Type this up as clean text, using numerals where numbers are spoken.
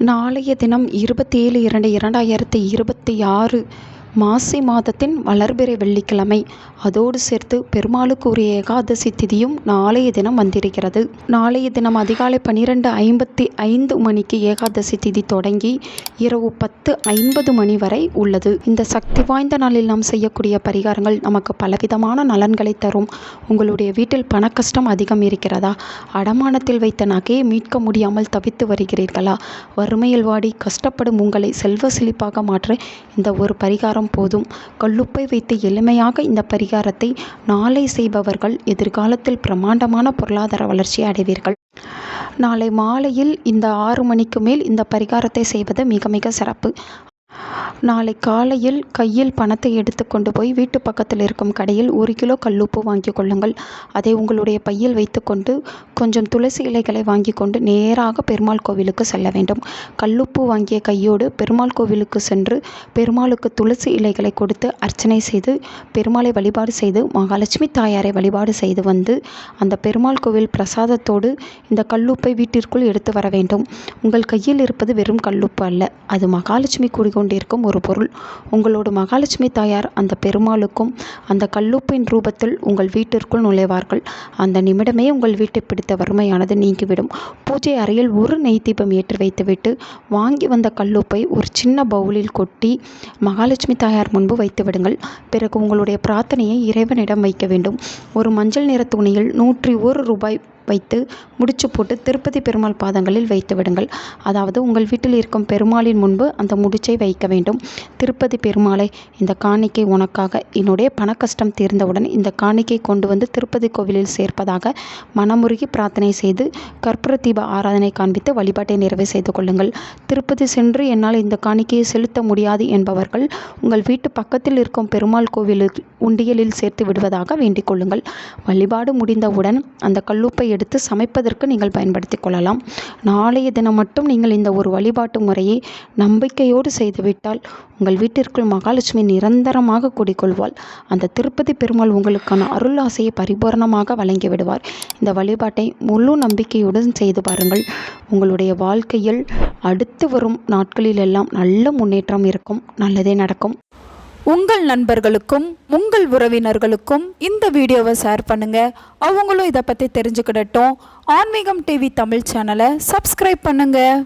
நாளைய தினம் 27/2/2026 மாசி மாதத்தின் வளர்பிறை வெள்ளிக்கிழமை. அதோடு சேர்த்து பெருமாளுக்கு உரிய ஏகாதசி திதியும் நாளைய தினம் வந்திருக்கிறது. நாளைய தினம் அதிகாலை 12:55 மணிக்கு ஏகாதசி திதி தொடங்கி இரவு 10:50 மணி வரை உள்ளது. இந்த சக்தி வாய்ந்த நாளில் நாம் செய்யக்கூடிய பரிகாரங்கள் நமக்கு பலவிதமான நலன்களை தரும். உங்களுடைய வீட்டில் பண கஷ்டம் அதிகம் இருக்கிறதா? அடமானத்தில் வைத்த நகையை மீட்க முடியாமல் தவித்து வருகிறீர்களா? வறுமையில் வாடி கஷ்டப்படும் உங்களை செல்வ செழிப்பாக மாற்ற இந்த ஒரு பரிகாரம் போதும். கல்லுப்பை வைத்து எளிமையாக இந்த பரிகாரத்தை நாளை செய்பவர்கள் எதிர்காலத்தில் பிரமாண்டமான பொருளாதார வளர்ச்சியை அடைவீர்கள். நாளை மாலையில் இந்த 6 மணிக்கு மேல் இந்த பரிகாரத்தை செய்வது மிக மிக சிறப்பு. நாளை காலையில் கையில் பணத்தை எடுத்து கொண்டு போய் வீட்டு பக்கத்தில் இருக்கும் கடையில் 1 கிலோ கல்லுப்பு வாங்கி கொள்ளுங்கள். அதை உங்களுடைய பையில் வைத்துக்கொண்டு கொஞ்சம் துளசி இலைகளை வாங்கி கொண்டு நேராக பெருமாள் கோவிலுக்கு செல்ல வேண்டும். கல்லுப்பு வாங்கிய கையோடு பெருமாள் கோவிலுக்கு சென்று பெருமாளுக்கு துளசி இலைகளை கொடுத்து அர்ச்சனை செய்து பெருமாளை வழிபாடு செய்து மகாலட்சுமி தாயாரை வழிபாடு செய்து வந்து அந்த பெருமாள் கோவில் பிரசாதத்தோடு இந்த கல்லுப்பை வீட்டிற்குள் எடுத்து வர வேண்டும். உங்கள் கையில் இருப்பது வெறும் கல்லுப்பு அல்ல, அது மகாலட்சுமி கூடிக்கொண்டிருக்கும் ஒரு பொருள். உங்களோட மகாலட்சுமி தாயார் அந்த பெருமாளுக்கும் அந்த கல்லுப்பின் ரூபத்தில் உங்கள் வீட்டிற்குள் நுழைவார்கள். அந்த நிமிடமே உங்கள் வீட்டை பிடித்த வறுமையானது நீங்கிவிடும். பூஜை அறையில் ஒரு நெய் தீபம் ஏற்றி வைத்துவிட்டு வாங்கி வந்த கல்லுப்பை ஒரு சின்ன பவுலில் கொட்டி மகாலட்சுமி தாயார் முன்பு வைத்து விடுங்கள். பிறகு உங்களுடைய பிரார்த்தனையை இறைவனிடம் வைக்க வேண்டும். ஒரு மஞ்சள் நிற துணியில் 101 ரூபாய் வைத்து முடிச்சு போட்டு திருப்பதி பெருமாள் பாதங்களில் வைத்து விடுங்கள். அதாவது உங்கள் வீட்டில் இருக்கும் பெருமாளின் முன்பு அந்த முடிச்சை வைக்க வேண்டும். திருப்பதி பெருமாளை, இந்த காணிக்கை உனக்காக, என்னுடைய பண கஷ்டம் தீர்ந்தவுடன் இந்த காணிக்கை கொண்டு வந்து திருப்பதி கோவிலில் சேர்ப்பதாக மனமுருகி பிரார்த்தனை செய்து கற்பூர தீப ஆராதனை காண்பித்து வழிபாட்டை நிறைவு செய்து கொள்ளுங்கள். திருப்பதி சென்று என்னால் இந்த காணிக்கையை செலுத்த முடியாது என்பவர்கள் உங்கள் வீட்டு பக்கத்தில் இருக்கும் பெருமாள் கோவிலில் உண்டியலில் சேர்த்து விடுவதாக வேண்டிக் கொள்ளுங்கள். வழிபாடு முடிந்தவுடன் அந்த கல்லுப்பை எடுத்து சமைப்பதற்கு நீங்கள் பயன்படுத்திக் கொள்ளலாம். நாளைய தினம் மட்டும் நீங்கள் இந்த ஒரு வழிபாட்டு முறையை நம்பிக்கையோடு செய்துவிட்டால் உங்கள் வீட்டிற்குள் மகாலட்சுமி நிரந்தரமாக குடிக்கொள்வாள். அந்த திருப்பதி பெருமாள் உங்களுக்கான அருள் ஆசையை பரிபூரணமாக வழங்கி விடுவார். இந்த வழிபாட்டை முழு நம்பிக்கையுடன் செய்து பாருங்கள். உங்களுடைய வாழ்க்கையில் அடுத்து வரும் நாட்களில் எல்லாம் நல்ல முன்னேற்றம் இருக்கும். நல்லதே நடக்கும். உங்கள் நண்பர்களுக்கும் உங்கள் உறவினர்களுக்கும் இந்த வீடியோவை ஷேர் பண்ணுங்கள். அவங்களும் இதை பற்றி தெரிஞ்சுக்கிடட்டும். ஆன்மீகம் டிவி தமிழ் சேனலை சப்ஸ்கிரைப் பண்ணுங்கள்.